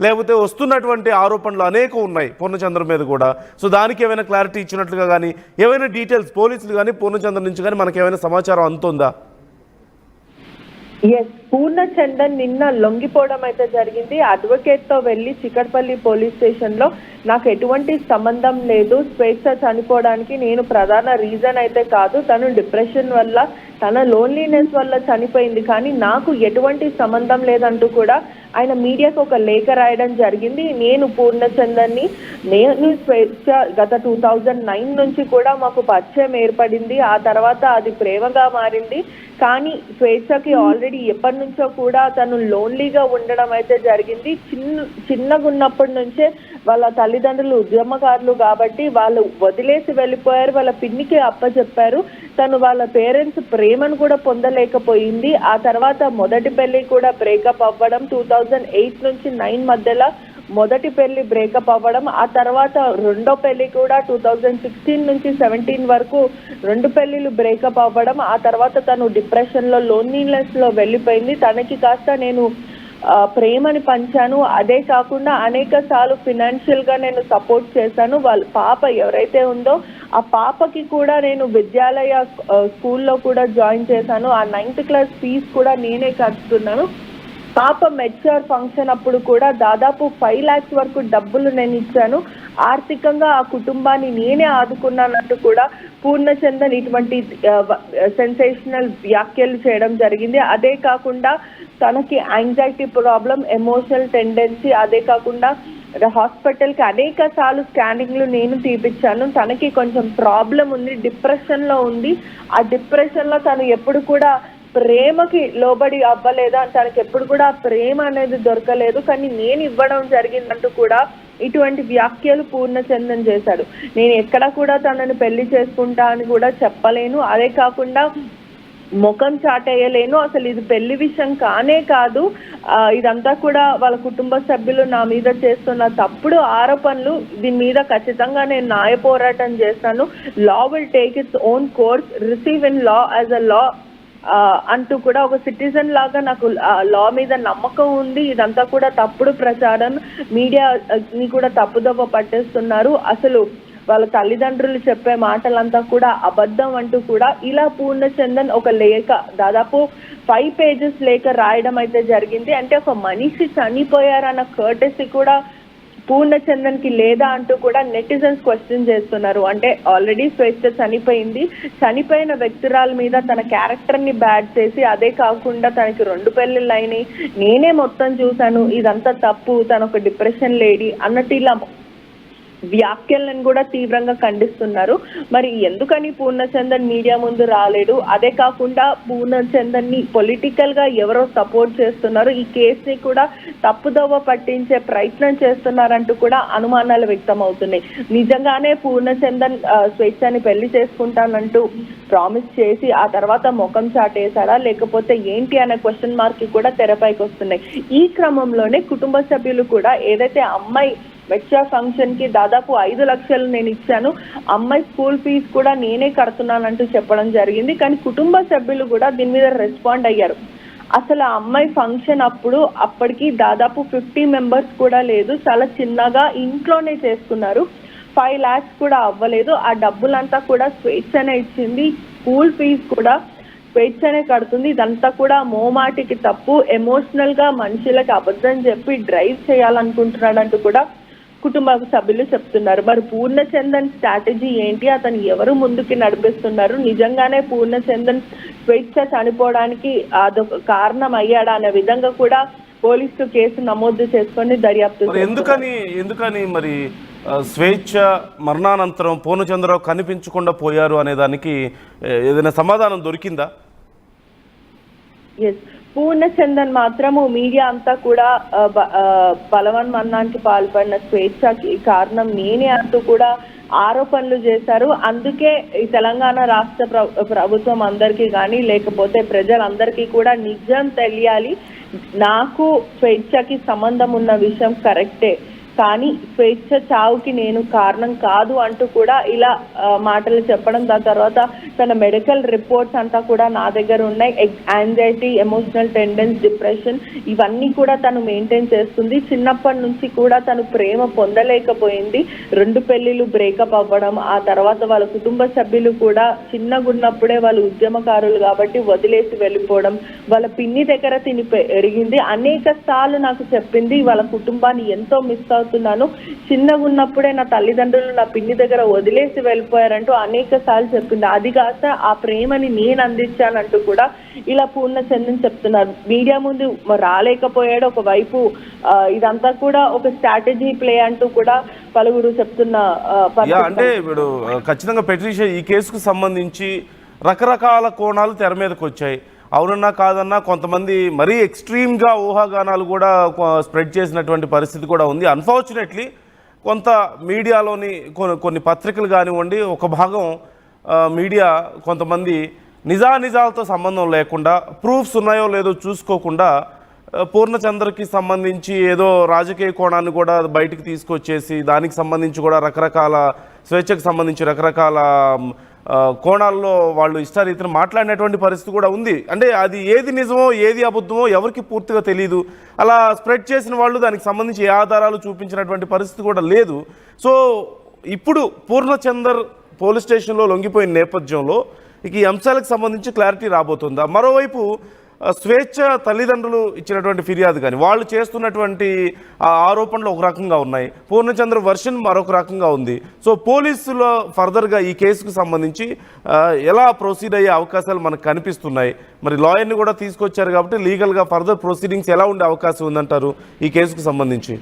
లేకపోతే వస్తున్నటువంటి ఆరోపణలు అనేక ఉన్నాయి పూర్ణచంద్ర మీద కూడా. సో దానికి ఏమైనా క్లారిటీ ఇచ్చినట్లుగా కానీ ఏమైనా డీటెయిల్స్ పోలీసులు కానీ పూర్ణచంద్ర నుంచి కానీ మనకి ఏమైనా సమాచారం అందుతుందా? ఎస్, పూర్ణచందన్ నిన్న లొంగిపోవడం అయితే జరిగింది. అడ్వకేట్ తో వెళ్లి చికట్పల్లి పోలీస్ స్టేషన్ లో నాకు ఎటువంటి సంబంధం లేదు, స్వేచ్ఛ చనిపోవడానికి నేను ప్రధాన రీజన్ అయితే కాదు, తను డిప్రెషన్ వల్ల తన లోన్లీనెస్ వల్ల చనిపోయింది, కానీ నాకు ఎటువంటి సంబంధం లేదంటూ కూడా ఆయన మీడియాకు ఒక లేఖ రాయడం జరిగింది. నేను పూర్ణచందన్ని నేను స్వేచ్ఛ గత 2009 నుంచి కూడా మాకు పరిచయం ఏర్పడింది, ఆ తర్వాత అది ప్రేమగా మారింది. కానీ స్వేచ్ఛకి ఆల్రెడీ ఎప్పటి నుంచో కూడా తను లోన్లీగా ఉండడం అయితే జరిగింది. చిన్నగా ఉన్నప్పటి నుంచే వాళ్ళ తల్లిదండ్రులు ఉద్యమకారులు కాబట్టి వాళ్ళు వదిలేసి వెళ్ళిపోయారు, వాళ్ళ పిన్నికి అప్పచెప్పారు. తను వాళ్ళ పేరెంట్స్ ప్రేమను కూడా పొందలేకపోయింది. ఆ తర్వాత మొదటి పెళ్లి కూడా బ్రేకప్ అవ్వడం, 2008 నుంచి 9 మధ్యలో మొదటి పెళ్లి బ్రేకప్ అవ్వడం, ఆ తర్వాత రెండో పెళ్లి కూడా 2016 నుంచి 17 వరకు 2 పెళ్లిలు బ్రేకప్ అవ్వడం. ఆ తర్వాత తను డిప్రెషన్ లో లోన్లీనెస్ లో వెళ్ళిపోయింది. తనకి కాస్త నేను ప్రేమని పంచాను, అదే కాకుండా అనేక సార్లు ఫినాన్షియల్ గా నేను సపోర్ట్ చేశాను. వాళ్ళ పాప ఎవరైతే ఉందో ఆ పాపకి కూడా నేను విద్యాలయ స్కూల్లో కూడా జాయిన్ చేశాను. ఆ 9th క్లాస్ ఫీజు కూడా నేనే కట్టుతున్నాను. పాప మెచ్యూర్ ఫంక్షన్ అప్పుడు కూడా దాదాపు 5 lakhs వరకు డబ్బులు నేను ఇచ్చాను. ఆర్థికంగా ఆ కుటుంబాన్ని నేనే ఆదుకున్నానంటూ కూడా పూర్ణచందన్ ఇటువంటి సెన్సేషనల్ వ్యాఖ్యలు చేయడం జరిగింది. అదే కాకుండా తనకి యాంగ్జైటీ ప్రాబ్లం, ఎమోషనల్ టెండెన్సీ, అదే కాకుండా హాస్పిటల్కి అనేక సార్లు స్కానింగ్లు నేను తీపిచ్చాను. తనకి కొంచెం ప్రాబ్లం ఉంది, డిప్రెషన్లో ఉంది. ఆ డిప్రెషన్లో తను ఎప్పుడు కూడా ప్రేమకి లోబడి అవ్వలేదా, తనకి ఎప్పుడు కూడా ప్రేమ అనేది దొరకలేదు, కానీ నేను ఇవ్వడం జరిగిందంటూ కూడా ఇటువంటి వ్యాఖ్యలు పూర్ణచందన్ చేశాడు. నేను ఎక్కడ కూడా తనని పెళ్లి చేసుకుంటా అని కూడా చెప్పలేను, అదే కాకుండా ముఖం చాటేయలేను, అసలు ఇది పెళ్లి విషయం కానే కాదు, ఇదంతా కూడా వాళ్ళ కుటుంబ సభ్యులు నా మీద చేస్తున్న తప్పుడు ఆరోపణలు, దీని మీద ఖచ్చితంగా నేను న్యాయ పోరాటం చేస్తాను, law will take its own course, receive in law as a law అంటూ కూడా ఒక సిటిజన్ లాగా నాకు లా మీద నమ్మకం ఉంది. ఇదంతా కూడా తప్పుడు ప్రచారం, మీడియాని కూడా తప్పుదోవ పట్టేస్తున్నారు, అసలు వాళ్ళ తల్లిదండ్రులు చెప్పే మాటలంతా కూడా అబద్ధం అంటూ కూడా ఇలా పూర్ణచందన్ ఒక లేఖ దాదాపు 5 pages లేఖ రాయడం అయితే జరిగింది. అంటే ఒక మనిషి చనిపోయారన్న కర్టెసీ కూడా పూర్ణచందన్ కి లేదా అంటూ కూడా నెటిజన్స్ క్వశ్చన్ చేస్తున్నారు. అంటే ఆల్రెడీ స్వేచ్ఛ చనిపోయింది, చనిపోయిన వ్యక్తురాల మీద తన క్యారెక్టర్ ని బ్యాడ్ చేసి, అదే కాకుండా తనకి 2 పెళ్లిళ్ళు అయినాయి, నేనే మొత్తం చూశాను, ఇదంతా తప్పు, తన ఒక డిప్రెషన్ లేడీ అన్నట్టు ఇలా వ్యాఖ్యలను కూడా తీవ్రంగా ఖండిస్తున్నారు. మరి ఎందుకని పూర్ణచందన్ మీడియా ముందు రాలేడు, అదే కాకుండా పూర్ణచందన్ ని పొలిటికల్ గా ఎవరో సపోర్ట్ చేస్తున్నారు, ఈ కేసుని కూడా తప్పుదోవ పట్టించే ప్రయత్నం చేస్తున్నారంటూ కూడా అనుమానాలు వ్యక్తం అవుతున్నాయి. నిజంగానే పూర్ణచందన్ స్వేచ్ఛని పెళ్లి చేసుకుంటానంటూ ప్రామిస్ చేసి ఆ తర్వాత ముఖం చాటేశాడా, లేకపోతే ఏంటి అనే క్వశ్చన్ మార్క్ కూడా తెరపైకి వస్తున్నాయి. ఈ క్రమంలోనే కుటుంబ సభ్యులు కూడా ఏదైతే అమ్మాయి మెచ్యూర్ ఫంక్షన్ కి దాదాపు 5 లక్షలు నేను ఇచ్చాను, అమ్మాయి స్కూల్ ఫీజు కూడా నేనే కడుతున్నానంటూ చెప్పడం జరిగింది. కానీ కుటుంబ సభ్యులు కూడా దీని మీద రెస్పాండ్ అయ్యారు. అసలు ఆ అమ్మాయి ఫంక్షన్ అప్పటికి దాదాపు 50 members కూడా లేదు, చాలా చిన్నగా ఇంట్లోనే చేసుకున్నారు, 5 lakhs కూడా అవ్వలేదు. ఆ డబ్బులంతా కూడా స్వేచ్ఛనే ఇచ్చింది, స్కూల్ ఫీజు కూడా స్వేచ్ఛనే కడుతుంది. ఇదంతా కూడా మోమాటికి తప్పు, ఎమోషనల్ గా మనుషులకు అబద్ధం చెప్పి డ్రైవ్ చేయాలనుకుంటున్నాడంటూ కూడా కుటుంబ సభ్యులు చెప్తున్నారు. మరి పూర్ణచందన్ స్ట్రాటజీ ఏంటి, అతను ఎవరు ముందుకి నడిపిస్తున్నారు, నిజంగానే పూర్ణచందన్ స్వేచ్ఛ చనిపోవడానికి అదొక కారణం అయ్యాడా అనే విధంగా కూడా పోలీసులు కేసు నమోదు చేసుకొని దర్యాప్తు. ఎందుకని మరి స్వేచ్ఛ మరణానంతరం పూర్ణచంద్రరావు కనిపించకుండా పోయారు అనే దానికి ఏదైనా సమాధానం దొరికిందా? ఎస్, పూర్ణచందన్ మాత్రము మీడియా అంతా కూడా బలవన్మరణానికి పాల్పడిన స్వేచ్ఛకి కారణం నేనే అంటూ కూడా ఆరోపణలు చేశారు. అందుకే ఈ తెలంగాణ రాష్ట్ర ప్రభుత్వం అందరికీ కానీ లేకపోతే ప్రజలందరికీ కూడా నిజం తెలియాలి, నాకు స్వేచ్ఛకి సంబంధం ఉన్న విషయం కరెక్టే, కానీ స్వేచ్ఛ చావుకి నేను కారణం కాదు అంటూ కూడా ఇలా మాటలు చెప్పడం. దాని తర్వాత తన మెడికల్ రిపోర్ట్స్ అంతా కూడా నా దగ్గర ఉన్నాయి. యాంగ్జైటీ, ఎమోషనల్ టెండెన్స్, డిప్రెషన్ ఇవన్నీ కూడా తను మెయింటైన్ చేస్తుంది. చిన్నప్పటి నుంచి కూడా తను ప్రేమ పొందలేకపోయింది. 2 పెళ్లిళ్ళు బ్రేకప్ అవ్వడం, ఆ తర్వాత వాళ్ళ కుటుంబ సభ్యులు కూడా చిన్నగున్నప్పుడే వాళ్ళు ఉద్యమకారులు కాబట్టి వదిలేసి వెళ్ళిపోవడం, వాళ్ళ పిన్ని దగ్గర తిని పెరిగింది. అనేక సార్లు నాకు చెప్పింది వాళ్ళ కుటుంబాన్ని ఎంతో మిస్ అవుతున్నాను, చిన్నగా ఉన్నప్పుడే నా తల్లిదండ్రులు నా పిన్ని దగ్గర వదిలేసి వెళ్ళిపోయారంటూ అనేక సార్లు చెప్పింది. అది కాస్త ఆ ప్రేమని నేను అందించానంటూ కూడా ఇలా పూర్ణచంద్రన్ చెప్తున్నారు. మీడియా ముందు రాలేకపోయాడు. ఒకవైపు ఇదంతా కూడా ఒక స్ట్రాటజీ ప్లే అంటూ కూడా పలువురు చెప్తున్న అంటే ఇప్పుడు ఖచ్చితంగా పెట్రిషియా ఈ కేసుకు సంబంధించి రకరకాల కోణాలు తెర మీదకి వచ్చాయి. అవునన్నా కాదన్నా కొంతమంది మరీ ఎక్స్ట్రీమ్గా ఊహాగానాలు కూడా స్ప్రెడ్ చేసినటువంటి పరిస్థితి కూడా ఉంది. అన్ఫార్చునేట్లీ కొంత మీడియాలోని కొన్ని పత్రికలు కానివ్వండి, ఒక భాగం మీడియా కొంతమంది నిజాలతో సంబంధం లేకుండా, ప్రూఫ్స్ ఉన్నాయో లేదో చూసుకోకుండా పూర్ణచంద్రకి సంబంధించి ఏదో రాజకీయ కోణాన్ని కూడా బయటికి తీసుకొచ్చేసి దానికి సంబంధించి కూడా రకరకాల స్వేచ్ఛకు సంబంధించి రకరకాల కోణాల్లో వాళ్ళు ఇష్టారీతిని మాట్లాడినటువంటి పరిస్థితి కూడా ఉంది. అంటే అది ఏది నిజమో ఏది అబద్ధమో ఎవరికి పూర్తిగా తెలియదు. అలా స్ప్రెడ్ చేసిన వాళ్ళు దానికి సంబంధించి ఏ ఆధారాలు చూపించినటువంటి పరిస్థితి కూడా లేదు. సో ఇప్పుడు పూర్ణచందర్ పోలీస్ స్టేషన్లో లొంగిపోయిన నేపథ్యంలో ఇక ఈ అంశాలకు సంబంధించి క్లారిటీ రాబోతుందా? మరోవైపు స్వేచ్ఛ తల్లిదండ్రులు ఇచ్చినటువంటి ఫిర్యాదు కానీ వాళ్ళు చేస్తున్నటువంటి ఆరోపణలు ఒక రకంగా ఉన్నాయి, పూర్ణచంద్ర వర్షన్ మరొక రకంగా ఉంది. సో పోలీసులో ఫర్దర్గా ఈ కేసుకు సంబంధించి ఎలా ప్రొసీడ్ అయ్యే అవకాశాలు మనకు కనిపిస్తున్నాయి? మరి లాయర్ని కూడా తీసుకొచ్చారు కాబట్టి లీగల్గా ఫర్దర్ ప్రొసీడింగ్స్ ఎలా ఉండే అవకాశం ఉందంటారు ఈ కేసుకు సంబంధించి?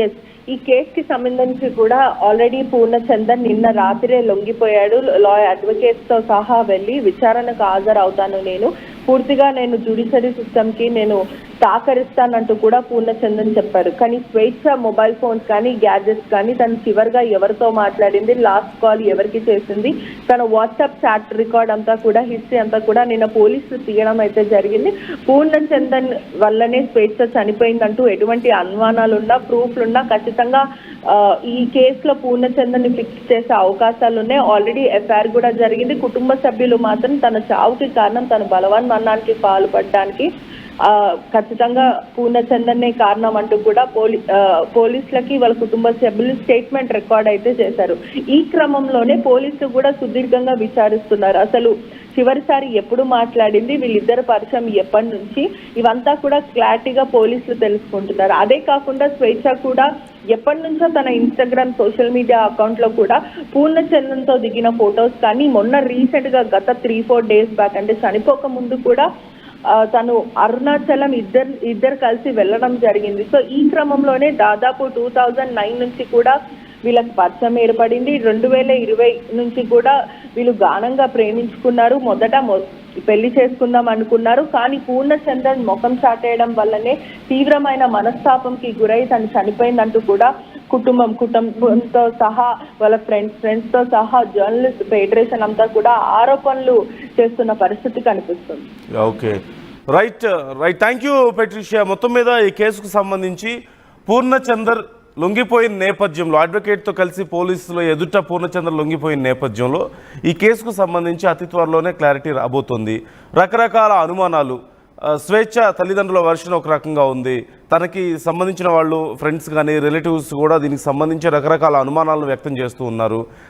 ఎస్, ఈ కేసుకి సంబంధించి కూడా ఆల్రెడీ పూర్ణచందర్ నిన్న రాత్రే లొంగిపోయాడు. లాయర్ అడ్వకేట్స్ తో సహా వెళ్ళి విచారణకు హాజరవుతాను, నేను పూర్తిగా నేను జ్యుడిషియరీ సిస్టమ్ కి నేను సహకరిస్తానంటూ కూడా పూర్ణచందర్ చెప్పారు. కానీ స్వేచ్ఛ మొబైల్ ఫోన్స్ కానీ గ్యాడ్జెట్స్ కానీ తను చివరిగా ఎవరితో మాట్లాడింది, లాస్ట్ కాల్ ఎవరికి చేసింది, తన వాట్సాప్ చాట్ రికార్డ్ అంతా కూడా హిస్టరీ అంతా కూడా నిన్న పోలీసులు తీయడం అయితే జరిగింది. పూర్ణచందర్ వల్లనే స్వేచ్ఛ చనిపోయిందంటూ ఎటువంటి అనుమానాలున్నా ప్రూఫ్లున్నా ఖచ్చితంగా ఈ కేసులో పూర్ణచందర్ని ఫిక్స్ చేసే అవకాశాలు ఉన్నాయి. ఆల్రెడీ ఎఫ్ఐఆర్ కూడా జరిగింది. కుటుంబ సభ్యులు మాత్రం తన చావుకి కారణం తన బలవన్మరణానికి పాల్పడడానికి ఖచ్చితంగా పూర్ణచందర్నే కారణం అంటూ కూడా పోలీసులకి వాళ్ళ కుటుంబ సభ్యులు స్టేట్మెంట్ రికార్డ్ అయితే చేశారు. ఈ క్రమంలోనే పోలీసులు కూడా సుదీర్ఘంగా విచారిస్తున్నారు. అసలు చివరిసారి ఎప్పుడు మాట్లాడింది, వీళ్ళిద్దరు పరిచయం ఎప్పటి నుంచి, ఇవంతా కూడా క్లారిటీగా పోలీసులు తెలుసుకుంటున్నారు. అదే కాకుండా స్వేచ్ఛ కూడా ఎప్పటి నుంచో తన ఇన్స్టాగ్రామ్ సోషల్ మీడియా అకౌంట్ లో కూడా పూర్ణచంద్రన్తో దిగిన ఫొటోస్ కానీ మొన్న రీసెంట్ గా గత 3-4 డేస్ బ్యాక్ అంటే చనిపోక ముందు కూడా తను అరుణాచలం ఇద్దరు కలిసి వెళ్ళడం జరిగింది. సో ఈ క్రమంలోనే దాదాపు 2009 నుంచి కూడా వీళ్ళకి పరిచయం ఏర్పడింది. 2020 నుంచి కూడా వీళ్ళు గాఢంగా ప్రేమించుకున్నారు. మొదట పెళ్లి చేసుకుందాం అనుకున్నారు. కానీ పూర్ణచంద్రన్ ముఖం చాటేయడం వల్లనే తీవ్రమైన మనస్తాపంకి గురై తను చనిపోయిందంటూ కూడా కుటుంబంతో సహా వాళ్ళ ఫ్రెండ్స్ తో సహా జర్నలిస్ట్ ఫెడరేషన్ అంతా కూడా ఆరోపణలు చేస్తున్న పరిస్థితి కనిపిస్తుంది. Okay, right. Thank you Patricia. మొత్తం మీద ఈ కేసుకు సంబంధించి పూర్ణచందర్ లొంగిపోయిన నేపథ్యంలో అడ్వకేట్తో కలిసి పోలీసులు ఎదుట పూర్ణచంద్ర లొంగిపోయిన నేపథ్యంలో ఈ కేసుకు సంబంధించి అతి త్వరలోనే క్లారిటీ రాబోతుంది. రకరకాల అనుమానాలు, స్వేచ్ఛ తల్లిదండ్రుల వర్షన్ ఒక రకంగా ఉంది, తనకి సంబంధించిన వాళ్ళు ఫ్రెండ్స్ కానీ రిలేటివ్స్ కూడా దీనికి సంబంధించి రకరకాల అనుమానాలను వ్యక్తం చేస్తూ ఉన్నారు.